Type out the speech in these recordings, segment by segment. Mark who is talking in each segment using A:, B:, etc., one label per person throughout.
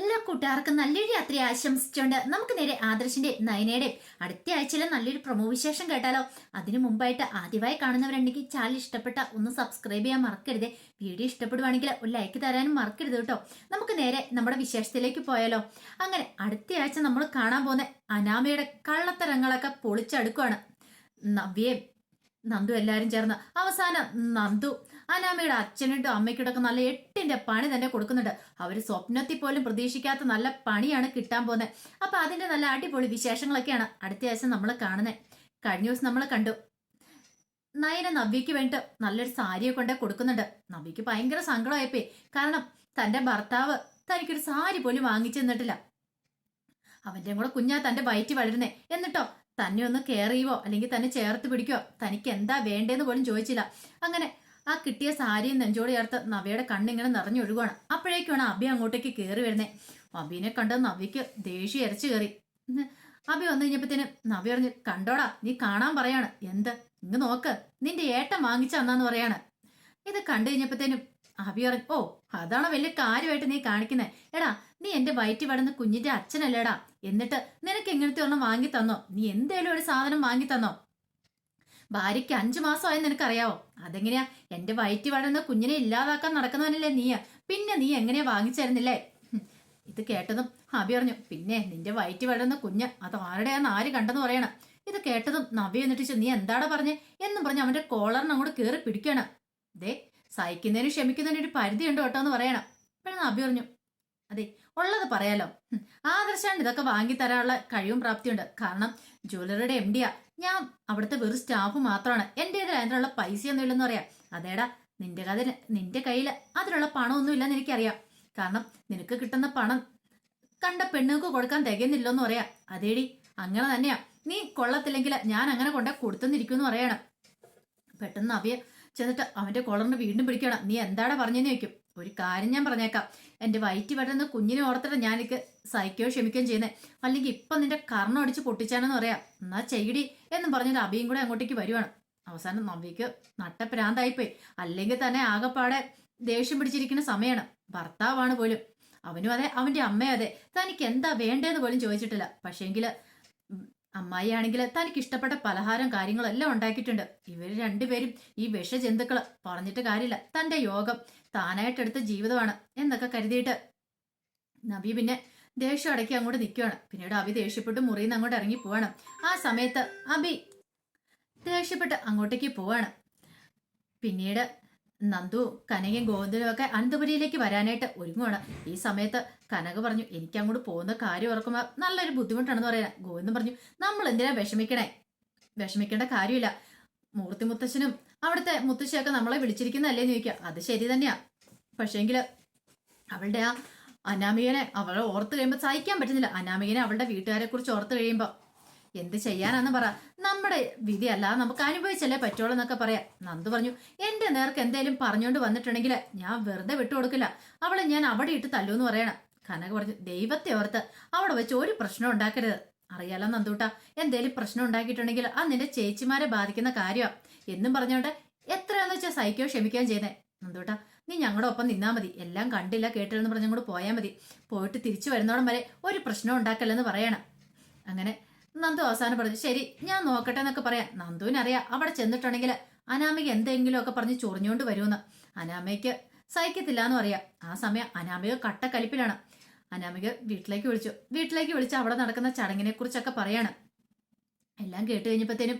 A: എല്ലാ കൂട്ടുകാർക്കും നല്ലൊരു യാത്ര ആശംസിച്ചുകൊണ്ട് നമുക്ക് നേരെ ആദർശിന്റെ നയനയുടെ അടുത്ത ആഴ്ചയിലെ നല്ലൊരു പ്രൊമോ വിശേഷം കേട്ടാലോ. അതിനു മുമ്പായിട്ട് ആദ്യമായി കാണുന്നവരുണ്ടെങ്കിൽ ചാനൽ ഇഷ്ടപ്പെട്ട ഒന്ന് സബ്സ്ക്രൈബ് ചെയ്യാൻ മറക്കരുത്. വീഡിയോ ഇഷ്ടപ്പെടുവാണെങ്കിൽ ഒരു ലൈക്ക് തരാനും മറക്കരുത് കേട്ടോ. നമുക്ക് നേരെ നമ്മുടെ വിശേഷത്തിലേക്ക് പോയാലോ. അങ്ങനെ അടുത്ത ആഴ്ച നമ്മൾ കാണാൻ പോകുന്ന അനാമയുടെ കള്ളത്തരങ്ങളൊക്കെ പൊളിച്ചടുക്കുവാണ്. നവ്യയും നന്ദു എല്ലാരും ചേർന്ന് അവസാനം നന്ദു അനാമയുടെ അച്ഛനിട്ടും അമ്മയ്ക്കിട്ടൊക്കെ നല്ല എട്ടിന്റെ പണി തന്നെ കൊടുക്കുന്നുണ്ട്. അവര് സ്വപ്നത്തിൽ പോലും പ്രതീക്ഷിക്കാത്ത നല്ല പണിയാണ് കിട്ടാൻ പോകുന്നത്. അപ്പൊ അതിന്റെ നല്ല അടിപൊളി വിശേഷങ്ങളൊക്കെയാണ് അടുത്ത ആഴ്ച നമ്മൾ കാണുന്നത്. കഴിഞ്ഞ ദിവസം നമ്മൾ കണ്ടു നയന നവ്യക്ക് വേണ്ടിട്ട് നല്ലൊരു സാരിയെ കൊണ്ടേ കൊടുക്കുന്നുണ്ട്. നവ്യക്ക് ഭയങ്കര സങ്കടമായിപ്പോയി. കാരണം തന്റെ ഭർത്താവ് തനിക്കൊരു സാരി പോലും വാങ്ങിച്ചു തന്നിട്ടില്ല. അവന്റെ കൂടെ കുഞ്ഞാ തന്റെ വയറ്റി വളരുന്നേ. എന്നിട്ടോ തന്നെ ഒന്ന് കെയർ ചെയ്യുവോ അല്ലെങ്കിൽ തന്നെ ചേർത്ത് പിടിക്കോ, തനിക്ക് എന്താ വേണ്ടേന്ന് പോലും ചോദിച്ചില്ല. അങ്ങനെ ആ കിട്ടിയ സാരിയും നെഞ്ചോട് ചേർത്ത് നവ്യയുടെ കണ്ണിങ്ങനെ നിറഞ്ഞൊഴുകുവാണ്. അപ്പോഴേക്കാണ് അബി അങ്ങോട്ടേക്ക് കയറി വരുന്നേ. അബിനെ കണ്ട് നവ്യക്ക് ദേഷ്യം ഇരച്ചു കയറി. അബി വന്നു കഴിഞ്ഞപ്പത്തേനും നവ്യ പറഞ്ഞു, കണ്ടോടാ നീ കാണാൻ പറയാണ്. എന്ത്? ഇങ്ങ് നോക്ക്, നിന്റെ ഏട്ടൻ വാങ്ങിച്ചു തന്നാന്ന് പറയാണ്. ഇത് കണ്ടു കഴിഞ്ഞപ്പത്തേനും അബി പറഞ്ഞു, ഓ അതാണോ വലിയ കാര്യമായിട്ട് നീ കാണിക്കുന്നേ. എടാ നീ എന്റെ വയറ്റി വളർന്ന കുഞ്ഞിന്റെ അച്ഛനല്ലേടാ, എന്നിട്ട് നിനക്ക് എങ്ങനത്തെ ഒരെണ്ണം വാങ്ങി തന്നോ? നീ എന്തേലും ഒരു സാധനം വാങ്ങി തന്നോ? ഭാര്യയ്ക്ക് 5 മാസമായെന്ന് നിനക്കറിയാവോ? അതെങ്ങനെയാ? എന്റെ വയറ്റി വളർന്ന കുഞ്ഞിനെ ഇല്ലാതാക്കാൻ നടക്കുന്നവനല്ലേ നീയാ, പിന്നെ നീ എങ്ങനെയാ വാങ്ങിച്ചേരുന്നില്ലേ? ഇത് കേട്ടതും അബി പറഞ്ഞു, പിന്നെ നിന്റെ വയറ്റി വളർന്ന കുഞ്ഞ് അത് ആരുടെയാന്ന് ആര് കണ്ടെന്ന് പറയണം. ഇത് കേട്ടതും നവ്യ എന്നിട്ട് നീ എന്താടാ പറഞ്ഞേ എന്നും പറഞ്ഞ് അവന്റെ കോളറിന് അങ്ങോട്ട് കയറി പിടിക്കണം. ദേ സഹിക്കുന്നതിനും ക്ഷമിക്കുന്നതിനും ഒരു പരിധി ഉണ്ട് കേട്ടോ എന്ന് പറയണം. അപ്പോഴാണ് അബി പറഞ്ഞു, അതെ ഉള്ളത് പറയാലോ, ആദർശാണ് ഇതൊക്കെ വാങ്ങിത്തരാനുള്ള കഴിവും പ്രാപ്തിയുണ്ട്. കാരണം ജ്വല്ലറിയുടെ MD ഞാൻ അവിടുത്തെ വെറും സ്റ്റാഫ് മാത്രമാണ്. എൻ്റെ അതിനുള്ള പൈസയൊന്നും ഇല്ലെന്ന് പറയാം. അതേടാ നിന്റെ കയ്യിൽ അതിനുള്ള പണമൊന്നും ഇല്ലെന്ന് എനിക്കറിയാം. കാരണം നിനക്ക് കിട്ടുന്ന പണം കണ്ട പെണ്ണുങ്ങൾക്ക് കൊടുക്കാൻ തികയുന്നില്ലെന്ന് പറയാം. അതേടി അങ്ങനെ തന്നെയാ, നീ കൊള്ളത്തില്ലെങ്കിൽ ഞാൻ അങ്ങനെ കൊണ്ടേ കൊടുത്തെന്നിരിക്കുമെന്ന് പറയണം. പെട്ടെന്ന് അവയെ ചെന്നിട്ട് അവന്റെ കൊളറിന് വീണ്ടും പിടിക്കണം. നീ എന്താടാ പറഞ്ഞെന്ന് ചോദിക്കും. ഒരു കാര്യം ഞാൻ പറഞ്ഞേക്കാം, എന്റെ വയറ്റി വരുന്ന കുഞ്ഞിനെ ഓർത്തിട്ട് ഞാനിക്ക് സഹിക്കുകയോ ക്ഷമിക്കുകയും ചെയ്യുന്നത്. അല്ലെങ്കിൽ ഇപ്പൊ നിന്റെ കർണം അടിച്ച് പൊട്ടിച്ചാനെന്ന് പറയാം. എന്നാ ചെയ്യടി എന്നും പറഞ്ഞിട്ട് അബിയും കൂടെ അങ്ങോട്ടേക്ക് വരുവാണ്. അവസാനം നവ്യക്ക് നട്ടപ്രാന്തായിപ്പോയി. അല്ലെങ്കിൽ തന്നെ ആകെപ്പാടെ ദേഷ്യം പിടിച്ചിരിക്കുന്ന സമയമാണ്. ഭർത്താവാണ് പോലും, അവനും അതെ അവന്റെ അമ്മയും അതെ, തനിക്ക് എന്താ വേണ്ടതെന്ന് പോലും ചോദിച്ചിട്ടില്ല. പക്ഷേങ്കില് അമ്മായി ആണെങ്കിൽ തനിക്ക് ഇഷ്ടപ്പെട്ട പലഹാരം കാര്യങ്ങളെല്ലാം ഉണ്ടാക്കിയിട്ടുണ്ട്. ഇവര് രണ്ടുപേരും ഈ വിഷജന്തുക്കള് പറഞ്ഞിട്ട് കാര്യമില്ല, തന്റെ യോഗം താനായിട്ടെടുത്ത ജീവിതമാണ് എന്നൊക്കെ കരുതിയിട്ട് നബി പിന്നെ ദേഷ്യം അടക്കി അങ്ങോട്ട് നിൽക്കുകയാണ്. പിന്നീട് അബി ദേഷ്യപ്പെട്ട് മുറിയിൽ നിന്ന് അങ്ങോട്ട് ഇറങ്ങി പോവാണ്. ആ സമയത്ത് അബി ദേഷ്യപ്പെട്ട് അങ്ങോട്ടേക്ക് പോവാണ്. പിന്നീട് നന്ദു കനകയും ഗോവിന്ദനും ഒക്കെ അനന്തപുരിയിലേക്ക് വരാനായിട്ട് ഒരുങ്ങുവാണ്. ഈ സമയത്ത് കനക പറഞ്ഞു, എനിക്ക് അങ്ങോട്ട് പോകുന്ന കാര്യം ഓർക്കുമ്പോൾ നല്ലൊരു ബുദ്ധിമുട്ടാണെന്ന് പറയാൻ. ഗോവിന്ദൻ പറഞ്ഞു, നമ്മൾ എന്തിനാ വിഷമിക്കേണ്ട കാര്യമില്ല. മൂർത്തി മുത്തശ്ശനും അവിടുത്തെ മുത്തശ്ശിയൊക്കെ നമ്മളെ വിളിച്ചിരിക്കുന്നതല്ലേന്ന് ചോദിക്കുക. അത് ശരി തന്നെയാ, പക്ഷേങ്കില് അവളുടെ ആ അനാമികനെ അവളെ ഓർത്ത് കഴിയുമ്പോൾ സഹിക്കാൻ പറ്റുന്നില്ല. അനാമികനെ അവളുടെ വീട്ടുകാരെ കുറിച്ച് ഓർത്ത് കഴിയുമ്പോൾ എന്ത് ചെയ്യാനാന്ന് പറ, നമ്മുടെ വിധി അല്ലാതെ നമുക്ക് അനുഭവിച്ചല്ലേ പറ്റുള്ളൂ എന്നൊക്കെ പറയാം. നന്ദു പറഞ്ഞു, എന്റെ നേർക്ക് എന്തേലും പറഞ്ഞുകൊണ്ട് വന്നിട്ടുണ്ടെങ്കിൽ ഞാൻ വെറുതെ വിട്ടുകൊടുക്കില്ല, അവളെ ഞാൻ അവിടെ ഇട്ട് തല്ലൂന്ന് പറയണം. കനക പറഞ്ഞു, ദൈവത്തെ ഓർത്ത് അവിടെ വെച്ച് ഒരു പ്രശ്നം ഉണ്ടാക്കരുത്. അറിയാലോ നന്ദൂട്ട, എന്തേലും പ്രശ്നം ഉണ്ടാക്കിയിട്ടുണ്ടെങ്കിൽ അത് നിന്റെ ചേച്ചിമാരെ ബാധിക്കുന്ന കാര്യമാണ് എന്നും പറഞ്ഞോണ്ട് എത്രയാന്ന് വെച്ചാൽ സഹിക്കുകയോ ക്ഷമിക്കുകയും ചെയ്യുന്നേ. നന്ദൂട്ട നീ ഞങ്ങളുടെ ഒപ്പം നിന്നാ മതി, എല്ലാം കണ്ടില്ല കേട്ടില്ലെന്ന് പറഞ്ഞങ്ങോട്ട് പോയാൽ മതി, പോയിട്ട് തിരിച്ചു വരുന്നോടം വരെ ഒരു പ്രശ്നം ഉണ്ടാക്കല്ലെന്ന് പറയണം. അങ്ങനെ നന്ദു അവസാനം പറഞ്ഞു, ശരി ഞാൻ നോക്കട്ടെ എന്നൊക്കെ പറയാം. നന്ദുവിനറിയാം അവിടെ ചെന്നിട്ടുണ്ടെങ്കിൽ അനാമിക എന്തെങ്കിലും ഒക്കെ പറഞ്ഞ് ചൊറിഞ്ഞുകൊണ്ട് വരുമെന്ന്. അനാമയ്ക്ക് സഹിക്കത്തില്ല എന്നും അറിയാം. ആ സമയം അനാമിക കട്ടക്കലിപ്പിലാണ്. അനാമിക വീട്ടിലേക്ക് വിളിച്ച് അവിടെ നടക്കുന്ന ചടങ്ങിനെ കുറിച്ചൊക്കെ പറയാണ്. എല്ലാം കേട്ട് കഴിഞ്ഞപ്പോഴത്തേനും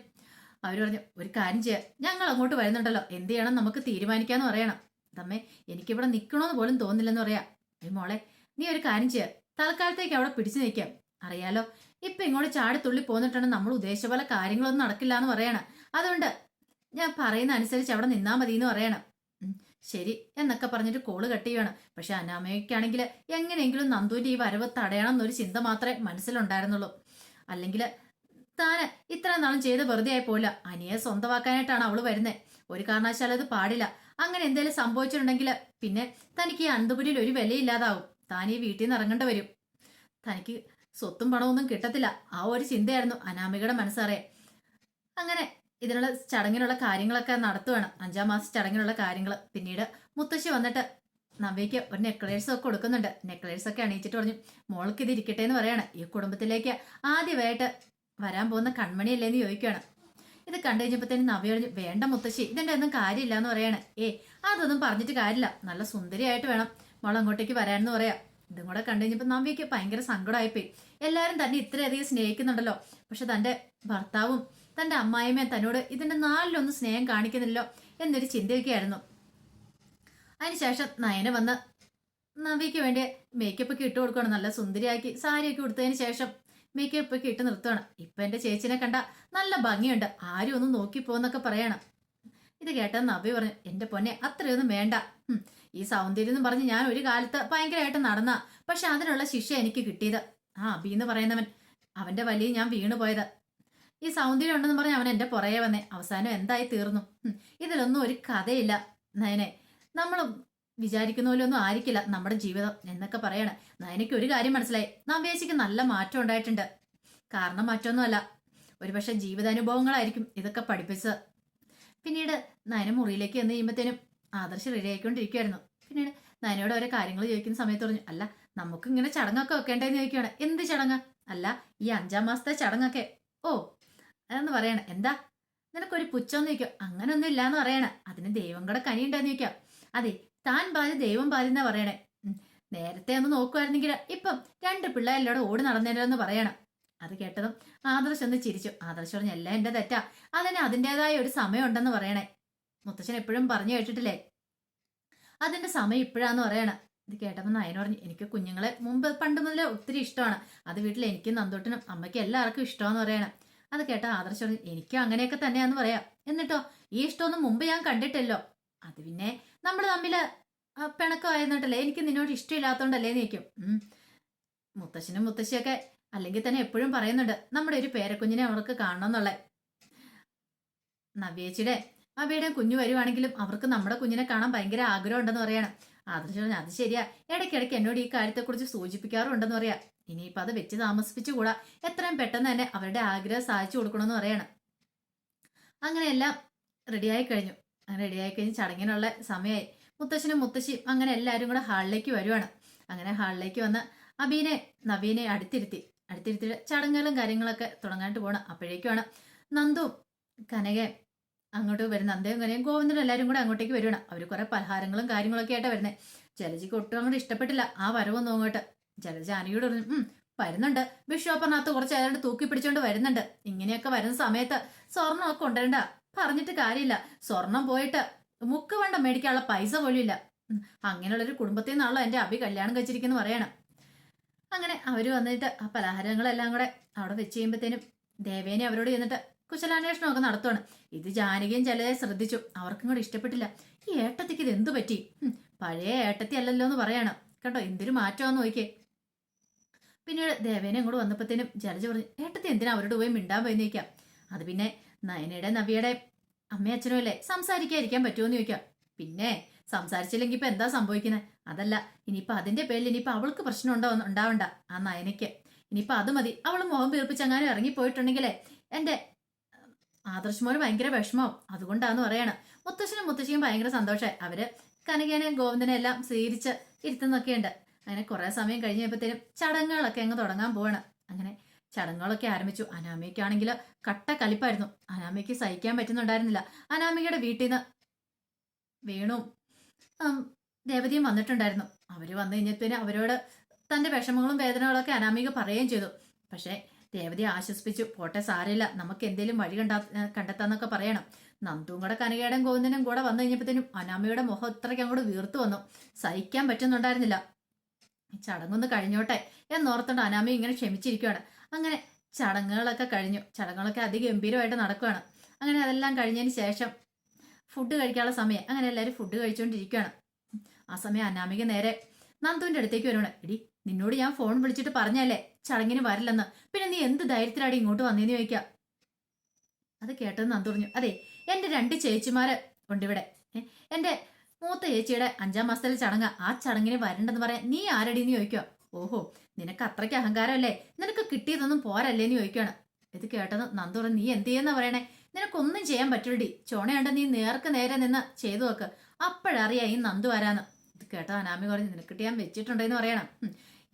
A: അവർ പറഞ്ഞു, ഒരു കാര്യം ചെയ്യാം, ഞങ്ങൾ അങ്ങോട്ട് വരുന്നുണ്ടല്ലോ, എന്ത് ചെയ്യണം നമുക്ക് തീരുമാനിക്കാന്ന് പറയണം. തമ്മേ എനിക്കിവിടെ നിൽക്കണമെന്ന് പോലും തോന്നില്ലെന്ന് പറയാം. മോളെ നീ ഒരു കാര്യം ചെയ്യാം, തൽക്കാലത്തേക്ക് അവിടെ പിടിച്ചു നിൽക്കാം. അറിയാലോ ഇപ്പൊ ഇങ്ങോട്ട് ചാടിത്തുള്ളി പോന്നിട്ടുണ്ടെങ്കിൽ നമ്മൾ ഉദ്ദേശിച്ച പോലെ കാര്യങ്ങളൊന്നും നടക്കില്ല എന്ന് പറയണം. അതുകൊണ്ട് ഞാൻ പറയുന്ന അനുസരിച്ച് അവിടെ നിന്നാ മതി എന്ന് പറയണം. ശരി എന്നൊക്കെ പറഞ്ഞിട്ട് കോള് കട്ട് ചെയ്യണം. പക്ഷെ അനാമയ്ക്കാണെങ്കിൽ എങ്ങനെയെങ്കിലും നന്ദുവിന്റെ ഈ വരവ് തടയണം എന്നൊരു ചിന്ത മാത്രമേ മനസ്സിലുണ്ടായിരുന്നുള്ളൂ. അല്ലെങ്കിൽ താന് ഇത്ര നാളും ചെയ്ത് വെറുതെ ആയി പോയില്ല. അനിയെ സ്വന്തമാക്കാനായിട്ടാണ് അവള് വരുന്നത്. ഒരു കാരണവശാലും അത് പാടില്ല. അങ്ങനെ എന്തെങ്കിലും സംഭവിച്ചിട്ടുണ്ടെങ്കിൽ പിന്നെ തനിക്ക് ഈ അനന്തപുരിയിൽ ഒരു വിലയില്ലാതാവും. താൻ ഈ വീട്ടിൽ നിന്ന് ഇറങ്ങേണ്ടി വരും. തനിക്ക് സ്വത്തും പണമൊന്നും കിട്ടത്തില്ല. ആ ഒരു ചിന്തയായിരുന്നു അനാമികയുടെ മനസ്സറിയാം. അങ്ങനെ ഇതിനുള്ള ചടങ്ങിനുള്ള കാര്യങ്ങളൊക്കെ നടത്തുവാണ്. 5-ാം മാസ ചടങ്ങിനുള്ള കാര്യങ്ങൾ. പിന്നീട് മുത്തശ്ശി വന്നിട്ട് നവ്യയ്ക്ക് ഒരു നെക്ലേഴ്സ് ഒക്കെ കൊടുക്കുന്നുണ്ട്. നെക്ലേഴ്സ് ഒക്കെ അണിയിച്ചിട്ട് പറഞ്ഞു, മോൾക്ക് ഇത് ഇരിക്കട്ടെ എന്ന് പറയാണ്. ഈ കുടുംബത്തിലേക്ക് ആദ്യമായിട്ട് വരാൻ പോകുന്ന കൺമണിയല്ലേ എന്ന് ചോദിക്കുകയാണ്. ഇത് കണ്ടു കഴിഞ്ഞപ്പോഴത്തേനും നവ്യ പറഞ്ഞു, വേണ്ട മുത്തശ്ശി, ഇതിന്റെ ഒന്നും കാര്യമില്ല എന്ന് പറയാണ്. അതൊന്നും പറഞ്ഞിട്ട് കാര്യമില്ല, നല്ല സുന്ദരിയായിട്ട് വേണം മോൾ അങ്ങോട്ടേക്ക് വരാനെന്ന് പറയാം. ഇതും കൂടെ കണ്ടു കഴിഞ്ഞപ്പോൾ നവ്യയ്ക്ക് ഭയങ്കര സങ്കടമായിപ്പോയി. എല്ലാവരും തന്നെ ഇത്രയധികം സ്നേഹിക്കുന്നുണ്ടല്ലോ, പക്ഷെ തന്റെ ഭർത്താവും തന്റെ അമ്മായിമ്മയും തന്നോട് ഇതിന്റെ നാലിലൊന്നും സ്നേഹം കാണിക്കുന്നില്ലല്ലോ എന്നൊരു ചിന്തയൊക്കെയായിരുന്നു. അതിനുശേഷം നയന വന്ന് നവ്യയ്ക്ക് വേണ്ടി മേക്കപ്പ് ഒക്കെ ഇട്ട് കൊടുക്കുകയാണ്. നല്ല സുന്ദരിയാക്കി സാരിയൊക്കെ കൊടുത്തതിന് ശേഷം മേക്കപ്പ് ഒക്കെ ഇട്ട് നിർത്തുകയാണ്. ഇപ്പൊ എന്റെ ചേച്ചിനെ കണ്ട നല്ല ഭംഗിയുണ്ട്, ആരും ഒന്ന് നോക്കിപ്പോന്നൊക്കെ പറയണം. ഇത് കേട്ടത് നവ്യ പറഞ്ഞു, എന്റെ പൊന്നെ അത്രയൊന്നും വേണ്ട. ഈ സൗന്ദര്യം എന്ന് പറഞ്ഞ് ഞാൻ ഒരു കാലത്ത് ഭയങ്കരമായിട്ട് നടന്ന, പക്ഷെ അതിനുള്ള ശിക്ഷ എനിക്ക് കിട്ടിയത് അബി എന്ന് പറയുന്നവൻ, അവന്റെ വലിയ ഞാൻ വീണു പോയത്. ഈ സൗന്ദര്യം ഉണ്ടെന്ന് പറഞ്ഞ് അവൻ എന്റെ പുറകെ വന്നേ, അവസാനം എന്തായി തീർന്നു. ഇതിലൊന്നും ഒരു കഥയില്ല നയനെ, നമ്മൾ വിചാരിക്കുന്ന പോലെ ഒന്നും ആയിരിക്കില്ല നമ്മുടെ ജീവിതം എന്നൊക്കെ പറയണേ. നയനയ്ക്ക് ഒരു കാര്യം മനസ്സിലായി, നവ്യേച്ചിക്ക് നല്ല മാറ്റം ഉണ്ടായിട്ടുണ്ട്. കാരണം മറ്റൊന്നുമല്ല, ഒരുപക്ഷെ ജീവിതാനുഭവങ്ങളായിരിക്കും ഇതൊക്കെ പഠിപ്പിച്ചത്. പിന്നീട് നയന മുറിയിലേക്ക് വന്ന് കഴിയുമ്പോഴത്തേനും ആദർശ് റെഡി ആയിക്കൊണ്ടിരിക്കുവായിരുന്നു. പിന്നീട് നയനയോട് ഓരോ കാര്യങ്ങൾ ചോദിക്കുന്ന സമയത്ത് പറഞ്ഞു, അല്ല നമുക്ക് ഇങ്ങനെ ചടങ്ങൊക്കെ വെക്കേണ്ടതെന്ന് ചോദിക്കുകയാണ്. എന്ത് ചടങ്ങ്? അല്ല ഈ 5-ാം മാസത്തെ ചടങ്ങൊക്കെ. ഓ അതെന്ന് പറയണ, എന്താ നിനക്കൊരു പുച്ഛമെന്ന് ചോദിക്കും. അങ്ങനൊന്നും ഇല്ലാന്ന് പറയണ. അതിന് ദൈവം കൂടെ കനിയുണ്ടെന്ന് ചോദിക്കാം. അതെ, താൻ പാതി ദൈവം പാതി എന്നാ പറയണേ. നേരത്തെ ഒന്ന് നോക്കുമായിരുന്നെങ്കിൽ ഇപ്പം 2 പിള്ളേരിലൂടെ ഓടി നടന്നേരെന്ന് പറയണം. അത് കേട്ടതും ആദർശ് ഒന്ന് ചിരിച്ചു. ആദർശ് പറഞ്ഞു, എല്ലാം എന്റെ തെറ്റാ, അതിന് അതിൻ്റെതായ ഒരു സമയം ഉണ്ടെന്ന് പറയണേ. മുത്തച്ഛൻ എപ്പോഴും പറഞ്ഞു കേട്ടിട്ടില്ലേ, അതിന്റെ സമയം ഇപ്പോഴാന്ന് പറയണം. ഇത് കേട്ടപ്പോൾ നയന പറഞ്ഞു, എനിക്ക് കുഞ്ഞുങ്ങളെ പണ്ട് മുതലേ ഒത്തിരി ഇഷ്ടമാണ്. അത് വീട്ടിൽ എനിക്കും നന്ദോട്ടനും അമ്മയ്ക്കും എല്ലാവർക്കും ഇഷ്ടമാന്ന് പറയണം. അത് കേട്ട ആദർശ് പറഞ്ഞു, എനിക്കും അങ്ങനെയൊക്കെ തന്നെയാന്ന് പറയാം. എന്നിട്ടോ ഈ ഇഷ്ടമൊന്നും മുമ്പ് ഞാൻ കണ്ടിട്ടല്ലോ. അത് പിന്നെ നമ്മൾ തമ്മിൽ പിണക്കമായിരുന്നിട്ടല്ലേ, എനിക്ക് നിന്നോട് ഇഷ്ടമില്ലാത്തോണ്ടല്ലേ നീക്കും. മുത്തശ്ശനും മുത്തശ്ശിയൊക്കെ അല്ലെങ്കിൽ തന്നെ എപ്പോഴും പറയുന്നുണ്ട് നമ്മുടെ ഒരു പേരക്കുഞ്ഞിനെ അവർക്ക് കാണണം എന്നുള്ളത്. നവ്യേച്ചിയുടെ അവയുടെ കുഞ്ഞു വരുവാണെങ്കിലും അവർക്ക് നമ്മുടെ കുഞ്ഞിനെ കാണാൻ ഭയങ്കര ആഗ്രഹം ഉണ്ടെന്ന് പറയാണ്. ആദർശ് പറഞ്ഞു, അത് ശരിയാ, ഇടയ്ക്കിടയ്ക്ക് എന്നോട് ഈ കാര്യത്തെക്കുറിച്ച് സൂചിപ്പിക്കാറുണ്ടെന്ന് പറയാം. ഇനിയിപ്പോൾ അത് വെച്ച് താമസിപ്പിച്ചുകൂടാ, എത്രയും പെട്ടെന്ന് തന്നെ അവരുടെ ആഗ്രഹം സാധിച്ചു കൊടുക്കണമെന്ന് പറയണം. അങ്ങനെയെല്ലാം റെഡിയായി കഴിഞ്ഞു. അങ്ങനെ റെഡിയായി കഴിഞ്ഞ് ചടങ്ങിനുള്ള സമയമായി. മുത്തശ്ശനും മുത്തശ്ശിയും അങ്ങനെ എല്ലാവരും കൂടെ ഹാളിലേക്ക് വരുവാണ്. അങ്ങനെ ഹാളിലേക്ക് വന്ന് അബീനെ നവീനെ അടുത്തിരുത്തിയിട്ട് ചടങ്ങുകളും കാര്യങ്ങളൊക്കെ തുടങ്ങാനായിട്ട് പോകണം. അപ്പോഴേക്കുമാണ് നന്ദുവും കനകയും അങ്ങോട്ട് വരുന്ന. നന്ദയും കനകയും ഗോവിന്ദനും എല്ലാവരും കൂടെ അങ്ങോട്ടേക്ക് വരുവാണ്. അവർ കുറെ പലഹാരങ്ങളും കാര്യങ്ങളൊക്കെ ആയിട്ടാണ് വരുന്നത്. ജലജിക്ക് ഒട്ടും അങ്ങോട്ട് ഇഷ്ടപ്പെട്ടില്ല ആ വരവൊന്നും അങ്ങോട്ട്. ജലജ അനിയോട് പറഞ്ഞു, വരുന്നുണ്ട്, ബിഷോപ്പറിനകത്ത് കുറച്ച് ഏതാണ്ട് തൂക്കി പിടിച്ചോണ്ട് വരുന്നുണ്ട്. ഇങ്ങനെയൊക്കെ വരുന്ന സമയത്ത് സ്വർണ്ണമൊക്കെ കൊണ്ടുവരണ്ട, പറഞ്ഞിട്ട് കാര്യമില്ല. സ്വർണം പോയിട്ട് മുക്ക് വേണ്ട മേടിക്കാനുള്ള പൈസ പോലും ഇല്ല. അങ്ങനെയുള്ളൊരു കുടുംബത്തിൽ നിന്നാണല്ലോ എന്റെ അബി കല്യാണം കഴിച്ചിരിക്കുന്നു പറയണം. അങ്ങനെ അവര് വന്നിട്ട് ആ പലഹാരങ്ങളെല്ലാം കൂടെ അവിടെ വെച്ച് ചെയ്യുമ്പോഴത്തേനും ദേവേനെ അവരോട് ചെന്നിട്ട് കുശലാന്വേഷണമൊക്കെ നടത്തുവാണ്. ഇത് ജാനകിയും ചിലരെ ശ്രദ്ധിച്ചു, അവർക്കും കൂടെ ഇഷ്ടപ്പെട്ടില്ല. ഈ ഏട്ടത്തിക്ക് ഇത് എന്തു പറ്റി? പഴയ ഏട്ടത്തി അല്ലല്ലോ എന്ന് പറയാണ് കേട്ടോ, എന്തൊരു മാറ്റമാന്ന് നോക്കിയേ. പിന്നീട് ദേവേനെ അങ്ങോട്ട് വന്നപ്പോഴത്തേനും ജലജ പറഞ്ഞു, ഏട്ടത്തി എന്തിനാ അവരോട് പോയി മിണ്ടാൻ പോയി ചോദിക്കാം. അത് പിന്നെ നയനയുടെ നവിയുടെ അമ്മയും അച്ഛനും അല്ലേ, സംസാരിക്കാതിരിക്കാൻ പറ്റുമോന്ന് ചോദിക്കാം. പിന്നെ സംസാരിച്ചില്ലെങ്കിൽ ഇപ്പൊ എന്താ സംഭവിക്കുന്നത്? അതല്ല, ഇനിയിപ്പൊ അതിന്റെ പേരിൽ ഇനിയിപ്പൊ അവൾക്ക് പ്രശ്നം ഉണ്ടാവണ്ട ആ നയനയ്ക്ക്. ഇനിയിപ്പൊ അത് മതി, അവള് മുഖം വീർപ്പിച്ചങ്ങാനും ഇറങ്ങിപ്പോയിട്ടുണ്ടെങ്കിലേ എന്റെ ആദർശ് ഭയങ്കര വിഷമവും. അതുകൊണ്ടാന്ന് പറയണം. മുത്തശ്ശനും മുത്തശ്ശിയും ഭയങ്കര സന്തോഷമായി. അവര് കനകേനെയും ഗോവിന്ദനെ എല്ലാം സ്വീകരിച്ച് ഇരുത്തുന്നൊക്കെയുണ്ട്. അങ്ങനെ കുറെ സമയം കഴിഞ്ഞപ്പോഴത്തേനും ചടങ്ങുകളൊക്കെ അങ്ങ് തുടങ്ങാൻ പോവാണ്. അങ്ങനെ ചടങ്ങുകളൊക്കെ ആരംഭിച്ചു. അനാമികയ്ക്കാണെങ്കിൽ കട്ട കലിപ്പായിരുന്നു. അനാമികയ്ക്ക് സഹിക്കാൻ പറ്റുന്നുണ്ടായിരുന്നില്ല. അനാമികയുടെ വീട്ടിൽ നിന്ന് വേണുവും ദേവതയും വന്നിട്ടുണ്ടായിരുന്നു. അവര് വന്നു കഴിഞ്ഞപ്പോ അവരോട് തന്റെ വിഷമങ്ങളും വേദനകളൊക്കെ അനാമിക പറയുകയും ചെയ്തു. പക്ഷെ ദേവതയെ ആശ്വസിപ്പിച്ചു, പോട്ടെ സാരമില്ല, നമുക്ക് എന്തെങ്കിലും വഴി കണ്ടെത്താന്നൊക്കെ പറയണം. നന്ദുവും കൂടെ കനകയുടെയും ഗോവിന്ദനും കൂടെ വന്നു കഴിഞ്ഞപ്പോഴത്തേനും അനാമികയുടെ മുഖം ഇത്രയ്ക്ക് അങ്ങോട്ട് വീർത്തു വന്നു. സഹിക്കാൻ പറ്റുന്നുണ്ടായിരുന്നില്ല. ചടങ്ങൊന്ന് കഴിഞ്ഞോട്ടെ എന്നോർത്തോണ്ട് അനാമി ഇങ്ങനെ ക്ഷമിച്ചിരിക്കുകയാണ്. അങ്ങനെ ചടങ്ങുകളൊക്കെ കഴിഞ്ഞു. ചടങ്ങുകളൊക്കെ അതിഗംഭീരമായിട്ട് നടക്കുകയാണ്. അങ്ങനെ അതെല്ലാം കഴിഞ്ഞതിന് ശേഷം ഫുഡ് കഴിക്കാനുള്ള സമയം. അങ്ങനെ എല്ലാവരും ഫുഡ് കഴിച്ചുകൊണ്ടിരിക്കുകയാണ്. ആ സമയം അനാമിക നേരെ നന്ദുവിന്റെ അടുത്തേക്ക് വരുവാണ്. എടി, നിന്നോട് ഞാൻ ഫോൺ വിളിച്ചിട്ട് പറഞ്ഞല്ലേ ചടങ്ങിന് വരില്ലെന്ന്, പിന്നെ നീ എന്ത് ധൈര്യത്തിലാടി ഇങ്ങോട്ട് വന്നേന്ന് ചോദിക്കാം. അത് കേട്ടത് നന്ദു പറഞ്ഞു, അതെ എന്റെ 2 ചേച്ചിമാര് ഉണ്ട് ഇവിടെ. എന്റെ മൂത്ത ചേച്ചിയുടെ 5-ാം മാസത്തിലെ ചടങ്ങ്, ആ ചടങ്ങിന് വരണ്ടെന്ന് പറയാൻ നീ ആരടിന്ന് ചോദിക്കുക. ഓഹോ, നിനക്ക് അത്രയ്ക്ക് അഹങ്കാരമല്ലേ, നിനക്ക് കിട്ടിയതൊന്നും പോരല്ലേന്ന് ചോദിക്കുകയാണ്. ഇത് കേട്ടത് നന്ദു പറഞ്ഞു, നീ എന്ത് ചെയ്യുന്ന പറയണേ, നിനക്കൊന്നും ചെയ്യാൻ പറ്റൂടി, ചോണയുണ്ട്, നീ നേർക്ക് നേരെ നിന്ന് ചെയ്തു നോക്ക്, അപ്പോഴറിയാ ഈ നന്ദു ആരാന്ന്. ഇത് കേട്ടോ അനാമി പറഞ്ഞു, നിനക്കിട്ട് ഞാൻ വെച്ചിട്ടുണ്ടെന്ന് പറയണം.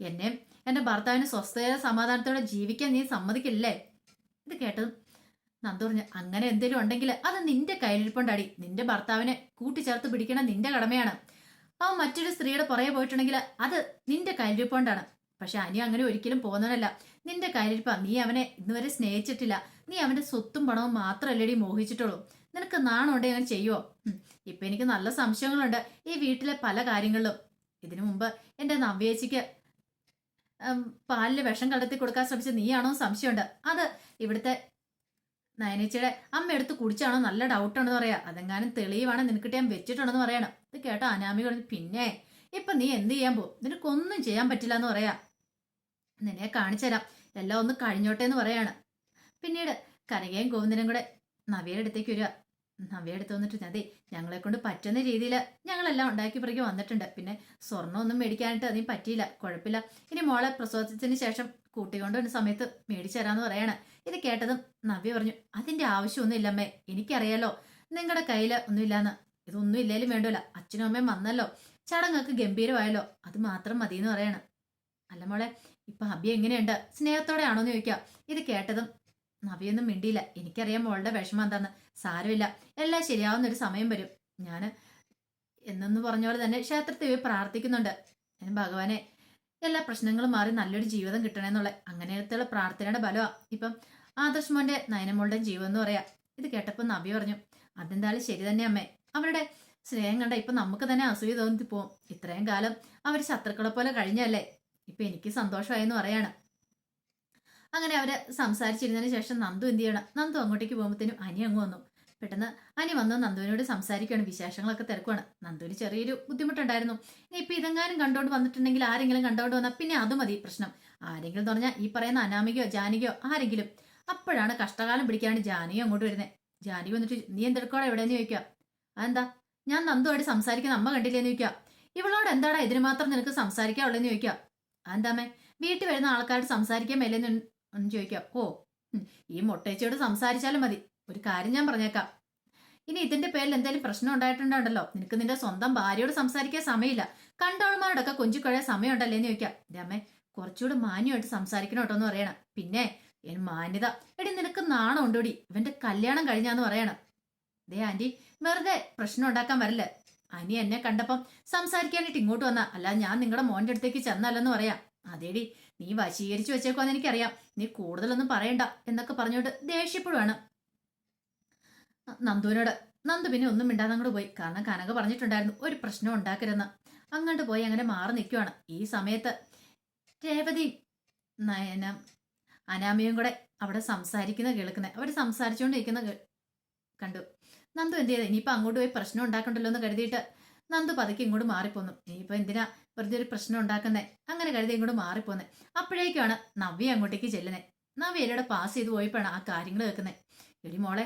A: എന്നെ എന്റെ ഭർത്താവിന് സ്വസ്ഥത സമാധാനത്തോടെ ജീവിക്കാൻ നീ സമ്മതിക്കില്ലേ? ഇത് കേട്ടതും നന്ദു പറഞ്ഞു, അങ്ങനെ എന്തെങ്കിലും ഉണ്ടെങ്കിൽ അത് നിന്റെ കയ്യിലിരിപ്പുണ്ടാടി. നിന്റെ ഭർത്താവിനെ കൂട്ടിച്ചേർത്ത് പിടിക്കണം നിന്റെ കടമയാണ്. അവൻ മറ്റൊരു സ്ത്രീയുടെ പുറകെ പോയിട്ടുണ്ടെങ്കിൽ അത് നിന്റെ കയ്യിലിരിപ്പുണ്ടാണ്. പക്ഷെ അനി അങ്ങനെ ഒരിക്കലും പോകുന്നവനല്ല. നിന്റെ കയ്യിലിരിപ്പ. നീ അവനെ ഇന്നുവരെ സ്നേഹിച്ചിട്ടില്ല. നീ അവന്റെ സ്വത്തും പണവും മാത്രമല്ലേടി മോഹിച്ചിട്ടുള്ളൂ. നിനക്ക് നാണമുണ്ടെങ്കിൽ അങ്ങനെ ചെയ്യുവോ? ഇപ്പൊ എനിക്ക് നല്ല സംശയങ്ങളുണ്ട് ഈ വീട്ടിലെ പല കാര്യങ്ങളിലും. ഇതിനു മുമ്പ് എന്റെ നവ്യേച്ചിക്ക് പാലില് വിഷം കലർത്തി കൊടുക്കാൻ ശ്രമിച്ച നീയാണോ സംശയമുണ്ട്. അത് ഇവിടുത്തെ നയനേച്ചിയുടെ അമ്മ എടുത്ത് കുടിച്ചാണോ നല്ല ഡൗട്ടാണെന്ന് പറയാ. അതെങ്ങാനും തെളിയുവാണ് നിനക്കിട്ട് ഞാൻ വെച്ചിട്ടുണ്ടെന്ന് പറയണം. ഇത് കേട്ടോ അനാമി പറഞ്ഞു, പിന്നെ ഇപ്പൊ നീ എന്ത് ചെയ്യാൻ പോകും? നിനക്കൊന്നും ചെയ്യാൻ പറ്റില്ല എന്ന് പറയാ. നിന്നെ കാണിച്ചുതരാം, എല്ലാം ഒന്ന് കഴിഞ്ഞോട്ടെ എന്ന് പറയാണ്. പിന്നീട് കനകയും ഗോവിന്ദനും കൂടെ നവ്യയുടെ അടുത്തേക്ക് വരിക. നവ്യ എടുത്ത് വന്നിട്ട്, അതെ ഞങ്ങളെ കൊണ്ട് പറ്റുന്ന രീതിയിൽ ഞങ്ങളെല്ലാം ഉണ്ടാക്കി പിറകെ വന്നിട്ടുണ്ട്. പിന്നെ സ്വർണ്ണം ഒന്നും മേടിക്കാനായിട്ട് അതിന് പറ്റിയില്ല. കുഴപ്പമില്ല, ഇനി മോളെ പ്രസവത്തിന് ശേഷം കൂട്ടിക്കൊണ്ടുവന്ന സമയത്ത് മേടിച്ചു തരാന്ന് പറയാണ്. ഇത് കേട്ടതും നവ്യ പറഞ്ഞു, അതിന്റെ ആവശ്യമൊന്നും ഇല്ലമ്മേ, എനിക്കറിയാലോ നിങ്ങളുടെ കയ്യിൽ ഒന്നുമില്ലാന്ന്. ഇതൊന്നും ഇല്ലേലും വേണ്ടല്ലോ, അച്ഛനും അമ്മയും വന്നല്ലോ, ചടങ്ങൊക്കെ ഗംഭീരമായല്ലോ, അത് മാത്രം മതി എന്ന് പറയണം. അല്ല മോളെ, ഇപ്പൊ അബി എങ്ങനെയുണ്ട്? സ്നേഹത്തോടെ ആണോന്ന് ചോദിക്കാം. ഇത് കേട്ടതും നവ്യൊന്നും മിണ്ടിയില്ല. എനിക്കറിയാം മോളുടെ വിഷമം എന്താന്ന്. സാരമില്ല, എല്ലാം ശരിയാവുന്നൊരു സമയം വരും. ഞാൻ എന്നു പറഞ്ഞ പോലെ തന്നെ ക്ഷേത്രത്തിൽ പോയി പ്രാർത്ഥിക്കുന്നുണ്ട്. ഞാൻ ഭഗവാനെ എല്ലാ പ്രശ്നങ്ങളും മാറി നല്ലൊരു ജീവിതം കിട്ടണമെന്നുള്ള അങ്ങനത്തെയുള്ള പ്രാർത്ഥനയുടെ ബലമാണ് ഇപ്പം ആദർശ് മോന്റെ നയനമോളുടെ ജീവിതം എന്ന് പറയാ. ഇത് കേട്ടപ്പോൾ നവ്യ പറഞ്ഞു, അതെന്തായാലും ശരി തന്നെ അമ്മേ. അവരുടെ സ്നേഹം കണ്ട ഇപ്പൊ നമുക്ക് തന്നെ അസൂയ തോന്നി പോവും. ഇത്രയും കാലം അവർ ശത്രുക്കളെ പോലെ കഴിഞ്ഞല്ലേ, ഇപ്പൊ എനിക്ക് സന്തോഷമായെന്ന് പറയാണ്. അങ്ങനെ അവര് സംസാരിച്ചിരുന്നതിന് ശേഷം നന്ദു എന്ത് ചെയ്യണം? നന്ദു അങ്ങോട്ടേക്ക് പോകുമ്പോഴത്തേനും അനി അങ്ങ് വന്നു. പെട്ടെന്ന് അനി വന്ന് നന്ദുവിനോട് സംസാരിക്കുകയാണ്, വിശേഷങ്ങളൊക്കെ തിരക്കുവാണ്. നന്ദുവിന് ചെറിയൊരു ബുദ്ധിമുട്ടുണ്ടായിരുന്നു. ഇനിയിപ്പോൾ ഇതെങ്ങാനും കണ്ടുകൊണ്ട് വന്നിട്ടുണ്ടെങ്കിൽ, ആരെങ്കിലും കണ്ടുകൊണ്ട് വന്നാൽ പിന്നെ അത് മതി പ്രശ്നം. ആരെങ്കിലും എന്ന് പറഞ്ഞാൽ ഈ പറയുന്ന അനാമികയോ ജാനകിയോ ആരെങ്കിലും. അപ്പോഴാണ് കഷ്ടകാലം പിടിക്കാണ് ജാനകി അങ്ങോട്ട് വരുന്നത്. ജാനകി വന്നിട്ട്, നീ എന്തെടുക്കോടെ എവിടെയെന്ന് ചോദിക്കുക. അതെന്താ? ഞാൻ നന്ദുവായിട്ട് സംസാരിക്കുന്ന അമ്മ കണ്ടില്ലേന്ന് ചോദിക്കുക. ഇവളോട് എന്താടാ ഇതിന് മാത്രം നിനക്ക് സംസാരിക്കാനുള്ളതെന്ന് ചോദിക്കുക. അതെന്താമ്മേ, വീട്ടിൽ വരുന്ന ആൾക്കാരോട് സംസാരിക്കാൻ മേലെന്ന് ഒന്ന് ചോദിക്കാം. ഓ, ഈ മൊട്ടേച്ചിയോട് സംസാരിച്ചാലും മതി. ഒരു കാര്യം ഞാൻ പറഞ്ഞേക്കാം, ഇനി ഇതിന്റെ പേരിൽ എന്തെങ്കിലും പ്രശ്നം ഉണ്ടായിട്ടുണ്ടല്ലോ, നിനക്ക് നിന്റെ സ്വന്തം ഭാര്യയോട് സംസാരിക്കാൻ സമയമില്ല, കണ്ടവൾമാരോടൊക്കെ കൊഞ്ചിക്കൊഴയ സമയമുണ്ടല്ലേന്ന് ചോദിക്കാം. എന്റെ അമ്മേ, കുറച്ചുകൂടി മാന്യമായിട്ട് സംസാരിക്കണം കേട്ടോ എന്ന് പറയണം. പിന്നെ മാന്യത എടി, നിനക്ക് നാണം ഉണ്ടോടി? ഇവന്റെ കല്യാണം കഴിഞ്ഞാന്ന് പറയണം. ദേ ആന്റി, വെറുതെ പ്രശ്നം ഉണ്ടാക്കാൻ വരില്ല. അനി എന്നെ കണ്ടപ്പം സംസാരിക്കാനായിട്ട് ഇങ്ങോട്ട് വന്നാ, അല്ലാതെ ഞാൻ നിങ്ങളുടെ മോന്റെ അടുത്തേക്ക് ചെന്നല്ലെന്ന് പറയാം. അതേടി, നീ വശീകരിച്ചു വെച്ചേക്കുവാന്ന് എനിക്കറിയാം, നീ കൂടുതലൊന്നും പറയണ്ട എന്നൊക്കെ പറഞ്ഞോണ്ട് ദേഷ്യപ്പെടുവാണ് നന്ദുവിനോട്. നന്ദു പിന്നെ ഒന്നും മിണ്ടാതെ അങ്ങോട്ട് പോയി. കാരണം കനക പറഞ്ഞിട്ടുണ്ടായിരുന്നു ഒരു പ്രശ്നം ഉണ്ടാക്കരുതെന്ന്. അങ്ങോട്ട് പോയി അങ്ങനെ മാറി നിൽക്കുവാണ്. ഈ സമയത്ത് രേവതി നയന അനാമിയും കൂടെ അവിടെ സംസാരിക്കുന്ന കേൾക്കുന്നത്, അവർ സംസാരിച്ചുകൊണ്ടിരിക്കുന്ന കണ്ടു. നന്ദു എന്ത് ചെയ്ത് ഇനിയിപ്പോൾ അങ്ങോട്ട് പോയി പ്രശ്നം ഉണ്ടാക്കണ്ടല്ലോ എന്ന് കരുതിയിട്ട് നന്ദു പതുക്കെ ഇങ്ങോട്ട് മാറിപ്പോന്നു. ഇനിയിപ്പോൾ എന്തിനാ വെറുതെ ഒരു പ്രശ്നം ഉണ്ടാക്കുന്നേ, അങ്ങനെ കരുതി ഇങ്ങോട്ട് മാറിപ്പോന്നെ. അപ്പോഴേക്കാണ് നവ്യ അങ്ങോട്ടേക്ക് ചെല്ലുന്നത്. നവ്യ എന്നോട് പാസ് ചെയ്ത് പോയപ്പോഴാണ് ആ കാര്യങ്ങൾ കേൾക്കുന്നത്. എടി മോളെ,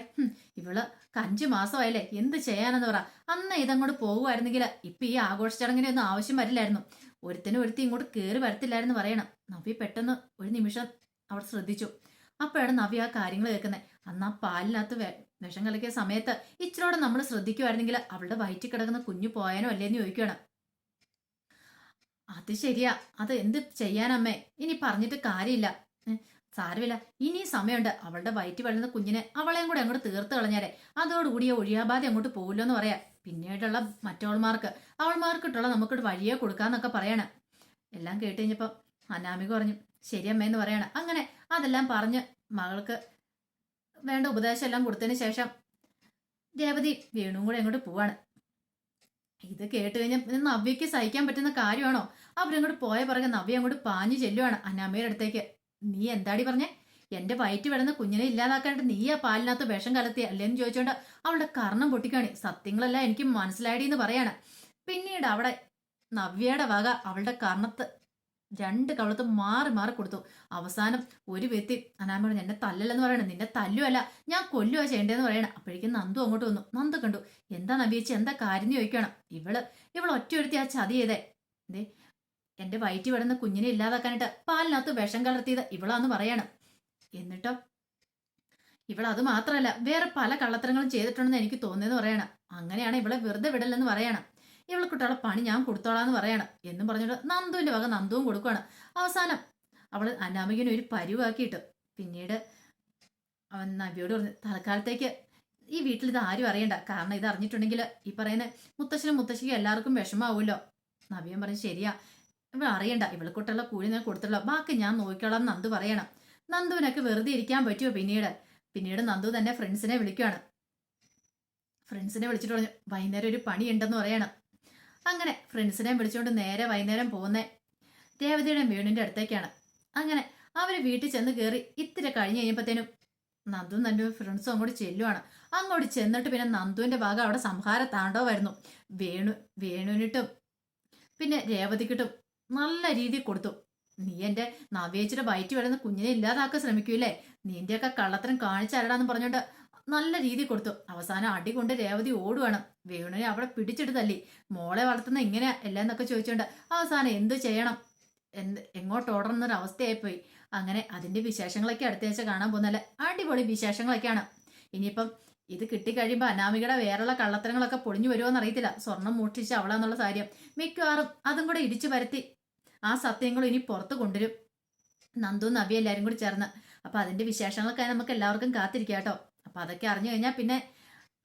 A: ഇവള് 5 മാസമായില്ലേ, എന്ത് ചെയ്യാനെന്ന് പറ. അന്ന് ഇതങ്ങോട്ട് പോകുമായിരുന്നെങ്കിൽ ഇപ്പൊ ഈ ആഘോഷ ചടങ്ങിനെ ഒന്നും ആവശ്യം വരില്ലായിരുന്നു. ഒരുത്തി ഇങ്ങോട്ട് കയറി വരത്തില്ലായിരുന്നു പറയണം. നവ്യ പെട്ടെന്ന് ഒരു നിമിഷം അവിടെ ശ്രദ്ധിച്ചു. അപ്പോഴാണ് നവ്യ ആ കാര്യങ്ങൾ കേൾക്കുന്നത്. അന്ന് ആ പാലിനകത്ത് വിഷം കലക്കിയ സമയത്ത് ഇച്ചിരോടെ നമ്മൾ ശ്രദ്ധിക്കുമായിരുന്നെങ്കിൽ അവളുടെ വയറ്റിൽ കിടക്കുന്ന കുഞ്ഞു പോയാനോ അല്ലേന്ന് ചോദിക്കണം. അത് ശരിയാ, അത് എന്ത് ചെയ്യാനമ്മേ, ഇനി പറഞ്ഞിട്ട് കാര്യമില്ല. സാരമില്ല, ഇനി സമയമുണ്ട്. അവളുടെ വയറ്റിൽ വളരുന്ന കുഞ്ഞിനെ അവളെയും കൂടെ അങ്ങോട്ട് തീർത്ത് കളഞ്ഞാലേ അതോടുകൂടി ഒഴിയാബാധ അങ്ങോട്ട് പോകില്ലോ എന്ന് പറയാം. പിന്നീടുള്ള അവൾമാർക്കിട്ടുള്ള നമുക്കിട്ട് വഴിയെ കൊടുക്കാന്നൊക്കെ പറയണം. എല്ലാം കേട്ട് കഴിഞ്ഞപ്പോൾ അനാമിക പറഞ്ഞു ശരിയമ്മേന്ന് പറയണം. അങ്ങനെ അതെല്ലാം പറഞ്ഞ് മകൾക്ക് വേണ്ട ഉപദേശം എല്ലാം കൊടുത്തതിന് ശേഷം രേവതി വേണുവും കൂടെ അങ്ങോട്ട് പോവാണ്. ഇത് കേട്ട് കഴിഞ്ഞാൽ നവ്യക്ക് സഹിക്കാൻ പറ്റുന്ന കാര്യമാണോ? അവരങ്ങോട്ട് പോയ പിറകെ നവ്യ അങ്ങോട്ട് പാഞ്ഞു ചെല്ലുവാണ് അനാമയുടെ അടുത്തേക്ക്. നീ എന്താടി പറഞ്ഞേ? എന്റെ വയറ്റ് വരുന്ന കുഞ്ഞിനെ ഇല്ലാതാക്കാനായിട്ട് നീ ആ പാലിനകത്ത് വിഷം കലർത്തി അല്ലേന്ന് ചോദിച്ചോണ്ട് അവളുടെ കർണം പൊട്ടിക്കാണി. സത്യങ്ങളെല്ലാം എനിക്ക് മനസ്സിലായി എന്ന് പറയാണ്. പിന്നീട് അവിടെ നവ്യയുടെ വക അവളുടെ കർണത്ത് 2 കവളത്ത് മാറി മാറി കൊടുത്തു. അവസാനം ഒരു വ്യക്തി അനാമ പറഞ്ഞു, എന്നെ തല്ലല്ലെന്ന് പറയണം, നിന്നെ തല്ലുമല്ല ഞാൻ കൊല്ലുവാ ചെയ്യേണ്ടതെന്ന് പറയണം. അപ്പോഴേക്കും നന്ദു അങ്ങോട്ട് വന്നു. നന്ദു കണ്ടു. എന്താ നവ്യേച്ചി, എന്താ കാര്യം ചോദിക്കണം. ഇവൾ ഒറ്റയൊരുത്തി ആ ചതി ചെയ്തേ. എന്തേ, എന്റെ വയറ്റി വിടുന്ന കുഞ്ഞിനെ ഇല്ലാതാക്കാനായിട്ട് പാലിനകത്ത് വിഷം കലർത്തിയത് ഇവളാന്ന് പറയണം. എന്നിട്ടോ അത് മാത്രമല്ല വേറെ പല കള്ളത്തരങ്ങളും ചെയ്തിട്ടുണ്ടെന്ന് എനിക്ക് തോന്നിയെന്ന് പറയണം. അങ്ങനെയാണ് ഇവളെ വെറുതെ വിടലെന്ന് പറയണം. ഇവൾക്കിട്ടുള്ള പണി ഞാൻ കൊടുത്തോളാന്ന് പറയണം എന്നും പറഞ്ഞിട്ട് നന്ദുവിന്റെ വക നന്ദുവും കൊടുക്കുകയാണ്. അവസാനം അവള് അനാമികനെ ഒരു പരുവാക്കിയിട്ട് പിന്നീട് അവൻ നവ്യോട് പറഞ്ഞു, തൽക്കാലത്തേക്ക് ഈ വീട്ടിൽ ഇത് ആരും അറിയണ്ട, കാരണം ഇത് അറിഞ്ഞിട്ടുണ്ടെങ്കിൽ ഈ പറയുന്ന മുത്തശ്ശനും മുത്തശ്ശിക്കും എല്ലാവർക്കും വിഷമാവുമല്ലോ. നവ്യൻ പറഞ്ഞു, ശരിയാ, ഇവൾ അറിയണ്ട, ഇവൾക്കൊട്ടുള്ള കൂലി ഞാൻ കൊടുത്തുള്ള ബാക്കി ഞാൻ നോക്കിക്കോളാം നന്ദു പറയണം. നന്ദുവിനൊക്കെ വെറുതെ ഇരിക്കാൻ പറ്റുമോ? പിന്നീട് നന്ദു തന്നെ ഫ്രണ്ട്സിനെ വിളിക്കുകയാണ്. ഫ്രണ്ട്സിനെ വിളിച്ചിട്ട് പറഞ്ഞു, വൈകുന്നേരം ഒരു പണിയുണ്ടെന്ന് പറയണം. അങ്ങനെ ഫ്രണ്ട്സിനെ വിളിച്ചുകൊണ്ട് നേരെ വൈകുന്നേരം പോകുന്നേ രേവതിയുടെ വീടിന്റെ അടുത്തേക്കാണ്. അങ്ങനെ അവര് വീട്ടിൽ ചെന്ന് കയറി ഇത്തിരി കഴിഞ്ഞ് കഴിഞ്ഞപ്പോഴത്തേനും നന്ദു നന്ദു ഫ്രണ്ട്സും അങ്ങോട്ട് ചെല്ലുവാണ്. അങ്ങോട്ട് ചെന്നിട്ട് പിന്നെ നന്ദുവിന്റെ ഭാഗം അവിടെ സംഹാര താണ്ഡവമായിരുന്നു. വേണുവിനിട്ടും പിന്നെ രേവതിക്കിട്ടും നല്ല രീതിയിൽ കൊടുത്തു. നീ എന്റെ നവ്യേച്ചിയുടെ വയറ്റി വരുന്ന കുഞ്ഞിനെ ഇല്ലാതാക്കാൻ ശ്രമിക്കൂലേ, നിന്റെയൊക്കെ കള്ളത്തരം കാണിച്ചരടാന്ന് പറഞ്ഞോണ്ട് നല്ല രീതി കൊടുത്തു. അവസാനം അടി കൊണ്ട് രേവതി ഓടുവാണ്. വേണുവിനെ അവിടെ പിടിച്ചിട്ട് തല്ലി. മോളെ വളർത്തുന്ന ഇങ്ങനെ അല്ലെന്നൊക്കെ ചോദിച്ചോണ്ട് അവസാനം എന്തു ചെയ്യണം, എങ്ങോട്ട് ഓടണമെന്നൊരു അവസ്ഥയായിപ്പോയി. അങ്ങനെ അതിന്റെ വിശേഷങ്ങളൊക്കെ അടുത്താഴ്ച കാണാൻ പോകുന്നല്ലേ അടിപൊളി വിശേഷങ്ങളൊക്കെയാണ്. ഇനിയിപ്പം ഇത് കിട്ടിക്കഴിയുമ്പോൾ അനാമികയുടെ വേറെയുള്ള കള്ളത്തരങ്ങളൊക്കെ പൊളിഞ്ഞു വരുമോന്ന് അറിയത്തില്ല. സ്വർണം മോഷ്ടിച്ച് അവളാന്നുള്ള കാര്യം മിക്കവാറും അതും കൂടെ ഇടിച്ചു പരത്തി ആ സത്യങ്ങളും ഇനി പുറത്തു കൊണ്ടുവരും നന്ദു നവ്യ എല്ലാരും കൂടി ചേർന്ന്. അപ്പൊ അതിന്റെ വിശേഷങ്ങളൊക്കെ നമുക്ക് എല്ലാവർക്കും കാത്തിരിക്കാം കേട്ടോ. അപ്പൊ അതൊക്കെ അറിഞ്ഞു കഴിഞ്ഞാൽ പിന്നെ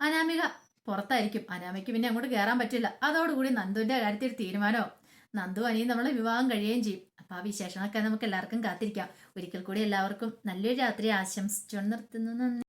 A: അനാമിക പുറത്തായിരിക്കും. അനാമിക്ക് പിന്നെ അങ്ങോട്ട് കയറാൻ പറ്റില്ല. അതോടുകൂടി നന്ദുവിന്റെ കാര്യത്തിൽ തീരുമാനവും നന്ദു അനിയും നമ്മളെ വിവാഹം കഴിയുകയും ചെയ്യും. അപ്പൊ ആ വിശേഷങ്ങളൊക്കെ നമുക്ക് എല്ലാവർക്കും കാത്തിരിക്കാം. ഒരിക്കൽ കൂടി എല്ലാവർക്കും നല്ലൊരു രാത്രി ആശംസിച്ചുകൊണ്ട് നിർത്തുന്നു. നന്ദി.